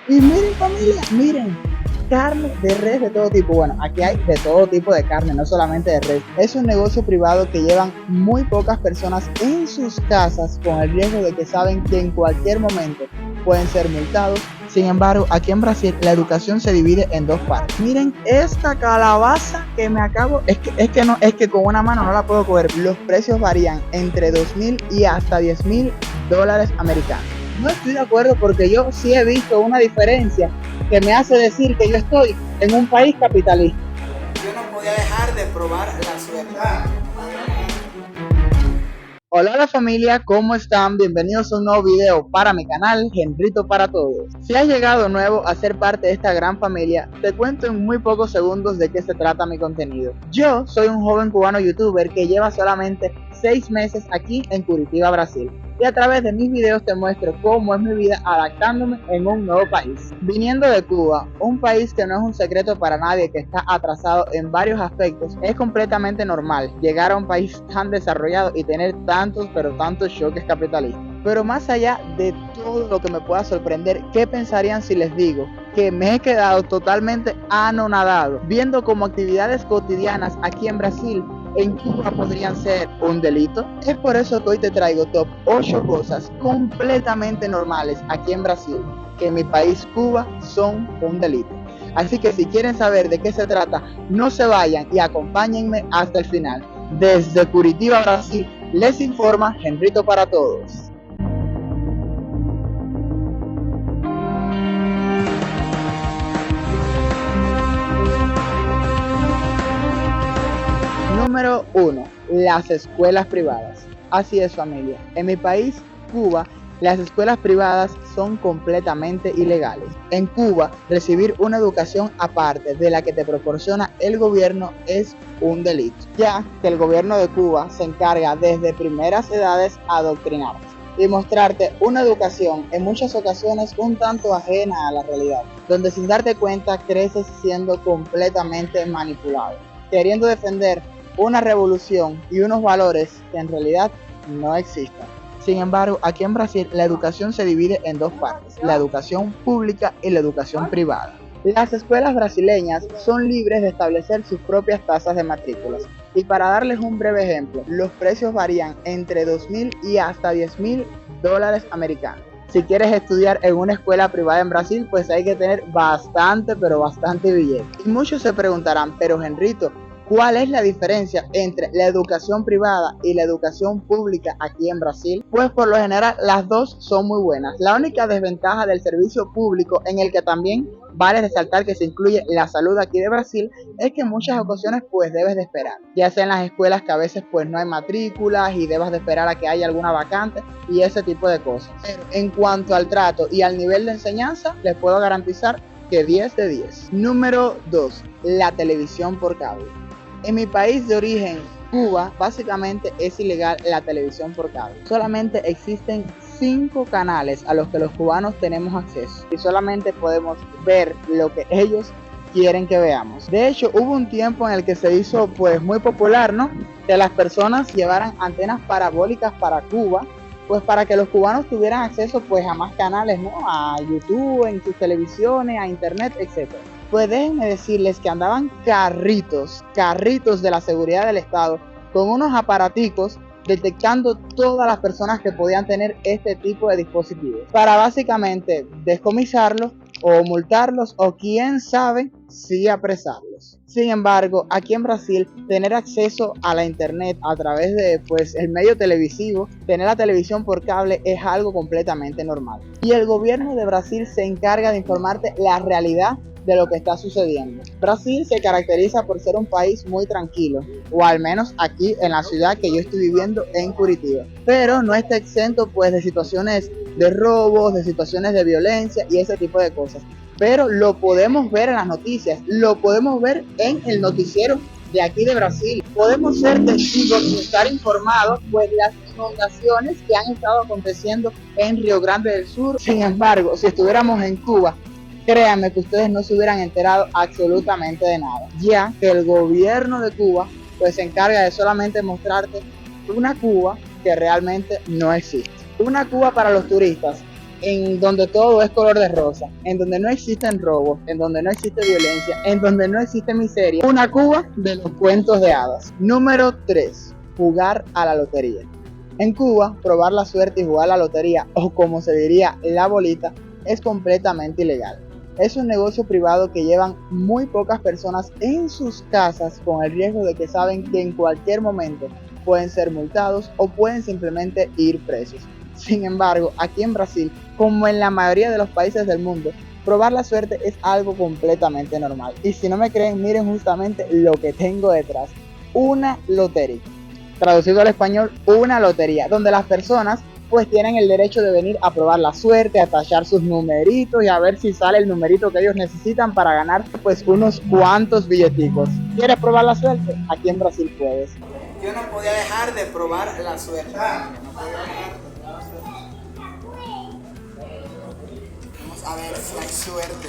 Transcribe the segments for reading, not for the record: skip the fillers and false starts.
Y miren familia, miren, carne de res de todo tipo. Bueno, aquí hay de todo tipo de carne, no solamente de res. Es un negocio privado que llevan muy pocas personas en sus casas con el riesgo de que saben que en cualquier momento pueden ser multados. Sin embargo, aquí en Brasil la educación se divide en dos partes. Miren esta calabaza que me acabo, es que con una mano no la puedo coger. Los precios varían entre 2.000 y hasta 10.000 dólares americanos. No estoy de acuerdo porque yo sí he visto una diferencia que me hace decir que yo estoy en un país capitalista. Yo no podía dejar de probar la suerte. Hola familia, ¿cómo están? Bienvenidos a un nuevo video para mi canal, Henrito para Todos. Si has llegado nuevo a ser parte de esta gran familia, te cuento en muy pocos segundos de qué se trata mi contenido. Yo soy un joven cubano youtuber que lleva solamente 6 meses aquí en Curitiba, Brasil. Y a través de mis videos te muestro cómo es mi vida adaptándome en un nuevo país. Viniendo de Cuba, un país que no es un secreto para nadie, que está atrasado en varios aspectos, es completamente normal llegar a un país tan desarrollado y tener tantos choques capitalistas. Pero más allá de todo lo que me pueda sorprender, ¿qué pensarían si les digo que me he quedado totalmente anonadado viendo cómo actividades cotidianas aquí en Brasil en Cuba podrían ser un delito? Es por eso que hoy te traigo top 8 cosas completamente normales aquí en Brasil que en mi país Cuba son un delito. Así que si quieren saber de qué se trata, no se vayan y acompáñenme hasta el final. Desde Curitiba, Brasil, les informa Henrito para Todos. Número 1. Las escuelas privadas. Así es familia, en mi país, Cuba, las escuelas privadas son completamente ilegales. En Cuba, recibir una educación aparte de la que te proporciona el gobierno es un delito, ya que el gobierno de Cuba se encarga desde primeras edades a adoctrinarte y mostrarte una educación en muchas ocasiones un tanto ajena a la realidad, donde sin darte cuenta creces siendo completamente manipulado, queriendo defender una revolución y unos valores que en realidad no existen. Sin embargo, aquí en Brasil la educación se divide en dos partes, la educación pública y la educación privada. Las escuelas brasileñas son libres de establecer sus propias tasas de matrículas. Y para darles un breve ejemplo, los precios varían entre 2.000 y hasta 10.000 dólares americanos. Si quieres estudiar en una escuela privada en Brasil, pues hay que tener bastante billete. Y muchos se preguntarán, pero Henrito, ¿cuál es la diferencia entre la educación privada y la educación pública aquí en Brasil? Pues por lo general las dos son muy buenas. La única desventaja del servicio público, en el que también vale resaltar que se incluye la salud aquí de Brasil, es que en muchas ocasiones pues debes de esperar, ya sea en las escuelas que a veces pues no hay matrículas y debas de esperar a que haya alguna vacante y ese tipo de cosas. Pero en cuanto al trato y al nivel de enseñanza, les puedo garantizar que 10 de 10. Número 2. La televisión por cable. En mi país de origen, Cuba, básicamente es ilegal la televisión por cable. Solamente existen 5 canales a los que los cubanos tenemos acceso y solamente podemos ver lo que ellos quieren que veamos. De hecho, hubo un tiempo en el que se hizo pues muy popular, ¿no?, que las personas llevaran antenas parabólicas para Cuba, pues para que los cubanos tuvieran acceso pues a más canales, ¿no?, a YouTube, en sus televisiones, a internet, etcétera. Pues déjenme decirles que andaban carritos de la seguridad del Estado con unos aparaticos detectando todas las personas que podían tener este tipo de dispositivos para básicamente descomisarlos o multarlos o quién sabe si apresarlos. Sin embargo, aquí en Brasil, tener acceso a la internet a través de pues el medio televisivo, tener la televisión por cable es algo completamente normal. Y el gobierno de Brasil se encarga de informarte la realidad de lo que está sucediendo. Brasil se caracteriza por ser un país muy tranquilo, o al menos aquí en la ciudad que yo estoy viviendo en Curitiba, pero no está exento pues de situaciones de robos, de situaciones de violencia y ese tipo de cosas, pero lo podemos ver en las noticias, lo podemos ver en el noticiero de aquí de Brasil, podemos ser testigos y estar informados pues de las inundaciones que han estado aconteciendo en Río Grande del Sur. Sin embargo, si estuviéramos en Cuba, créanme que ustedes no se hubieran enterado absolutamente de nada, ya que el gobierno de Cuba pues se encarga de solamente mostrarte una Cuba que realmente no existe. Una Cuba para los turistas, en donde todo es color de rosa, en donde no existen robos, en donde no existe violencia, en donde no existe miseria. Una Cuba de los cuentos de hadas. Número 3. Jugar a la lotería. En Cuba, probar la suerte y jugar a la lotería, o como se diría, la bolita, es completamente ilegal. Es un negocio privado que llevan muy pocas personas en sus casas con el riesgo de que saben que en cualquier momento pueden ser multados o pueden simplemente ir presos. Sin embargo, aquí en Brasil, como en la mayoría de los países del mundo, probar la suerte es algo completamente normal. Y si no me creen, miren justamente lo que tengo detrás. Una lotería. Traducido al español, una lotería, donde las personas pues tienen el derecho de venir a probar la suerte, a tachar sus numeritos y a ver si sale el numerito que ellos necesitan para ganar pues unos cuantos billeticos. ¿Quieres probar la suerte? Aquí en Brasil puedes. Yo no podía dejar de probar la suerte. Vamos a ver si hay suerte.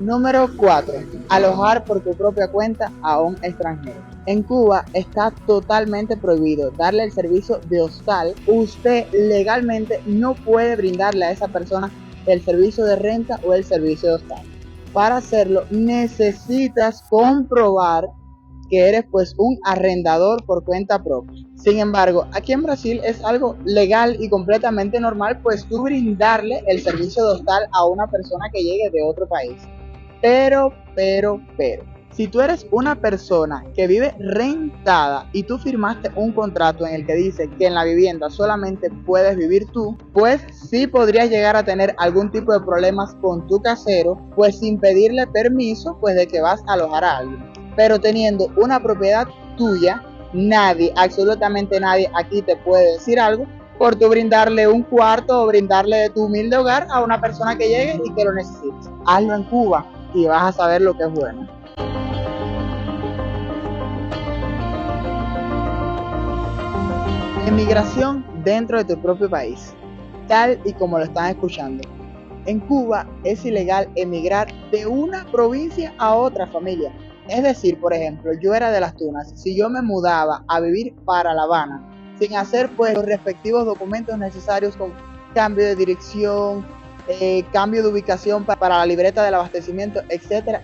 Número 4. Alojar por tu propia cuenta a un extranjero. En Cuba está totalmente prohibido darle el servicio de hostal. Usted legalmente no puede brindarle a esa persona el servicio de renta o el servicio de hostal. Para hacerlo necesitas comprobar que eres pues un arrendador por cuenta propia. Sin embargo, aquí en Brasil es algo legal y completamente normal pues tú brindarle el servicio de hostal a una persona que llegue de otro país. Pero, si tú eres una persona que vive rentada y tú firmaste un contrato en el que dice que en la vivienda solamente puedes vivir tú, pues sí podrías llegar a tener algún tipo de problemas con tu casero, pues sin pedirle permiso, pues de que vas a alojar a alguien. Pero teniendo una propiedad tuya, nadie, absolutamente nadie aquí te puede decir algo por tú brindarle un cuarto o brindarle de tu humilde hogar a una persona que llegue y que lo necesite. Hazlo en Cuba y vas a saber lo que es bueno. Emigración dentro de tu propio país, tal y como lo están escuchando. En Cuba es ilegal emigrar de una provincia a otra, familia. Es decir, por ejemplo, yo era de Las Tunas, si yo me mudaba a vivir para La Habana, sin hacer pues los respectivos documentos necesarios con cambio de dirección, cambio de ubicación para la libreta del abastecimiento, etcétera,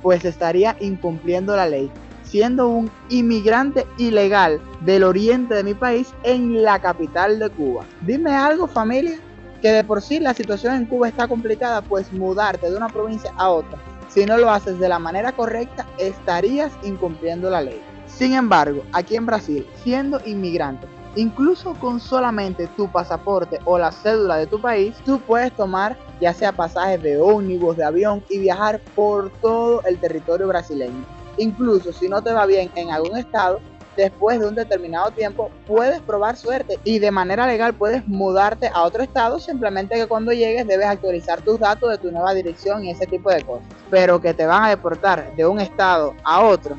pues estaría incumpliendo la ley, siendo un inmigrante ilegal del oriente de mi país en la capital de Cuba. Dime algo, familia, que de por sí la situación en Cuba está complicada, pues mudarte de una provincia a otra, si no lo haces de la manera correcta, estarías incumpliendo la ley. Sin embargo, aquí en Brasil, siendo inmigrante, incluso con solamente tu pasaporte o la cédula de tu país, tú puedes tomar ya sea pasajes de ómnibus, de avión y viajar por todo el territorio brasileño. Incluso si no te va bien en algún estado, después de un determinado tiempo puedes probar suerte y de manera legal puedes mudarte a otro estado, simplemente que cuando llegues debes actualizar tus datos de tu nueva dirección y ese tipo de cosas. Pero que te van a deportar de un estado a otro,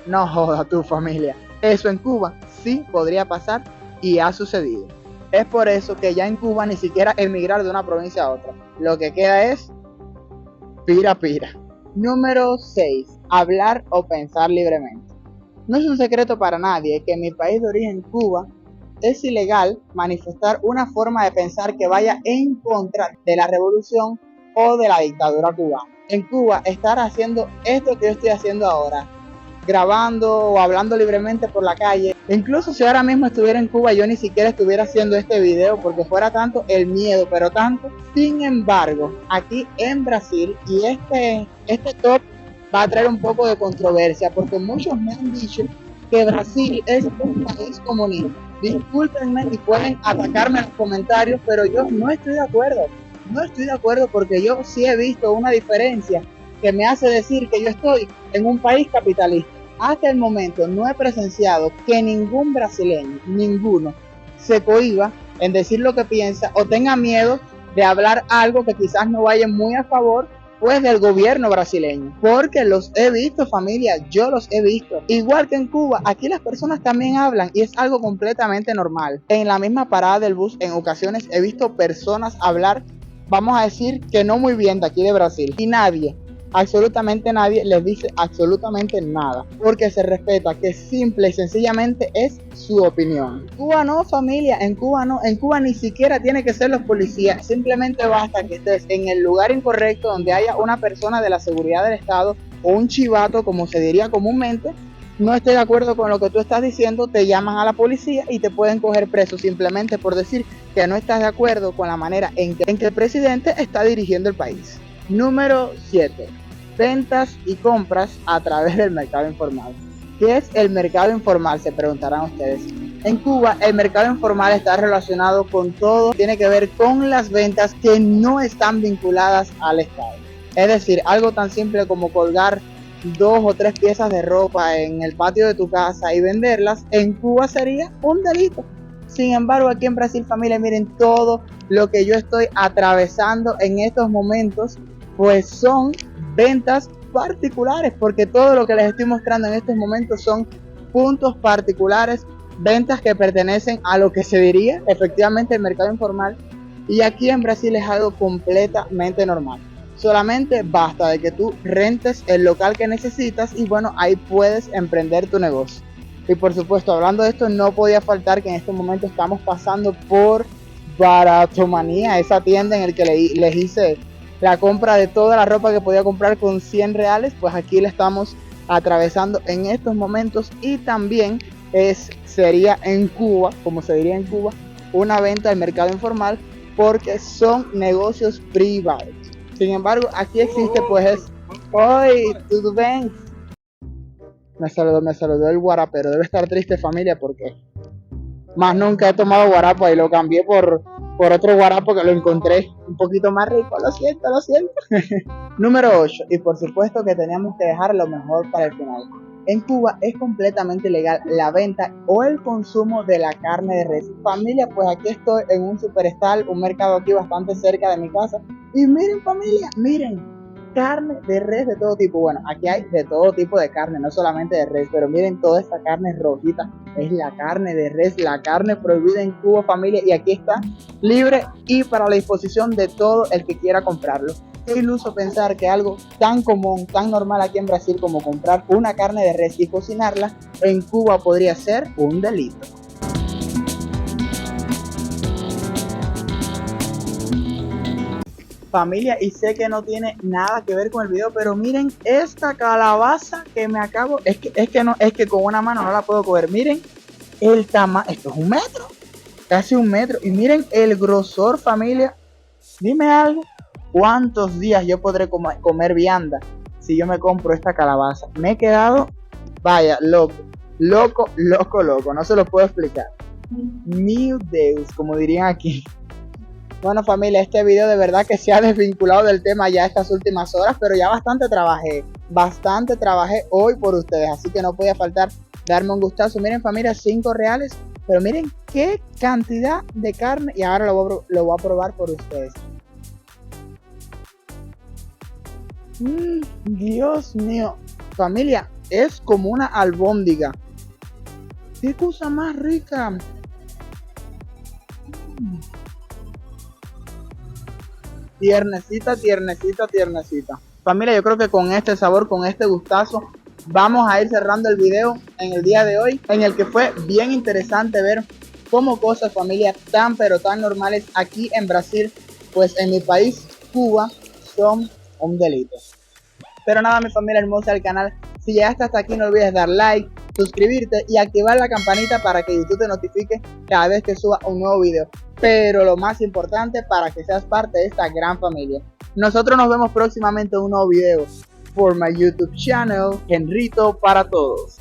no joda tu familia. Eso en Cuba sí podría pasar y ha sucedido. Es por eso que ya en Cuba ni siquiera emigrar de una provincia a otra. Lo que queda es pira. Número 6. Hablar o pensar libremente. No es un secreto para nadie que en mi país de origen, Cuba, es ilegal manifestar una forma de pensar que vaya en contra de la revolución o de la dictadura cubana. En Cuba, estar haciendo esto que yo estoy haciendo ahora, grabando o hablando libremente por la calle, incluso si ahora mismo estuviera en Cuba, yo ni siquiera estuviera haciendo este video porque fuera tanto el miedo, pero tanto. Sin embargo, aquí en Brasil, y este top va a traer un poco de controversia porque muchos me han dicho que Brasil es un país comunista. Discúlpenme y pueden atacarme en los comentarios, pero yo no estoy de acuerdo. No estoy de acuerdo porque yo sí he visto una diferencia que me hace decir que yo estoy en un país capitalista. Hasta el momento no he presenciado que ningún brasileño, ninguno, se cohíba en decir lo que piensa o tenga miedo de hablar algo que quizás no vaya muy a favor pues del gobierno brasileño, porque los he visto, familia, yo los he visto. Igual que en Cuba, aquí las personas también hablan y es algo completamente normal. En la misma parada del bus, en ocasiones he visto personas hablar, vamos a decir que no muy bien de aquí de Brasil, y nadie absolutamente nadie les dice absolutamente nada, porque se respeta que simple y sencillamente es su opinión. En Cuba no, familia, en Cuba no, en Cuba ni siquiera tiene que ser los policías, simplemente basta que estés en el lugar incorrecto, donde haya una persona de la seguridad del Estado o un chivato, como se diría comúnmente, no esté de acuerdo con lo que tú estás diciendo, te llaman a la policía y te pueden coger preso simplemente por decir que no estás de acuerdo con la manera en que el presidente está dirigiendo el país. Número 7. Ventas y compras a través del mercado informal. ¿Qué es el mercado informal? Se preguntarán ustedes. En Cuba, el mercado informal está relacionado con todo, tiene que ver con las ventas que no están vinculadas al Estado. Es decir, algo tan simple como colgar 2 o 3 piezas de ropa en el patio de tu casa y venderlas, en Cuba sería un delito. Sin embargo, aquí en Brasil, familia, miren todo lo que yo estoy atravesando en estos momentos, pues son ventas particulares, porque todo lo que les estoy mostrando en estos momentos son puntos particulares, ventas que pertenecen a lo que se diría efectivamente el mercado informal, y aquí en Brasil es algo completamente normal. Solamente basta de que tú rentes el local que necesitas y bueno, ahí puedes emprender tu negocio. Y por supuesto, hablando de esto, no podía faltar que en este momento estamos pasando por Baratomanía, esa tienda en el que les hice la compra de toda la ropa que podía comprar con 100 reales, pues aquí la estamos atravesando en estos momentos, y también sería en Cuba, como se diría en Cuba, una venta del mercado informal, porque son negocios privados. Sin embargo, aquí existe pues ¡Oi, tudo bem! Me saludó el guarapero. Debe estar triste, familia, porque más nunca he tomado guarapo y lo cambié por otro guarapo que lo encontré un poquito más rico. Lo siento. Número 8. Y por supuesto que teníamos que dejar lo mejor para el final. En Cuba es completamente ilegal la venta o el consumo de la carne de res. Familia, pues aquí estoy en un Superestal, un mercado aquí bastante cerca de mi casa. Y miren, familia, miren, carne de res de todo tipo. Bueno, aquí hay de todo tipo de carne, no solamente de res, pero miren toda esta carne rojita. Es la carne de res, la carne prohibida en Cuba, familia. Y aquí está libre y para la disposición de todo el que quiera comprarlo. Qué iluso pensar que algo tan común, tan normal aquí en Brasil como comprar una carne de res y cocinarla, en Cuba podría ser un delito. Familia, y sé que no tiene nada que ver con el video, pero miren esta calabaza que me acabo, es que con una mano no la puedo coger. Miren el tamaño, esto es 1 metro, casi 1 metro, y miren el grosor, familia. Dime algo, ¿cuántos días yo podré comer vianda si yo me compro esta calabaza? Me he quedado, vaya, loco, no se lo puedo explicar. Meu Deus, como dirían aquí. Bueno, familia, este video de verdad que se ha desvinculado del tema ya estas últimas horas, pero ya bastante trabajé hoy por ustedes, así que no podía faltar darme un gustazo. Miren, familia, 5 reales, pero miren qué cantidad de carne, y ahora lo voy a probar por ustedes. Dios mío, familia, es como una albóndiga. Qué cosa más rica. Tiernecita. Familia, yo creo que con este sabor, con este gustazo, vamos a ir cerrando el video en el día de hoy, en el que fue bien interesante ver cómo cosas, familia, tan pero tan normales aquí en Brasil, pues en mi país, Cuba, son un delito. Pero nada, mi familia hermosa del canal, si llegaste hasta aquí no olvides dar like, suscribirte y activar la campanita para que YouTube te notifique cada vez que suba un nuevo video. Pero lo más importante, para que seas parte de esta gran familia. Nosotros nos vemos próximamente en un nuevo video por my YouTube channel, Henrito para todos.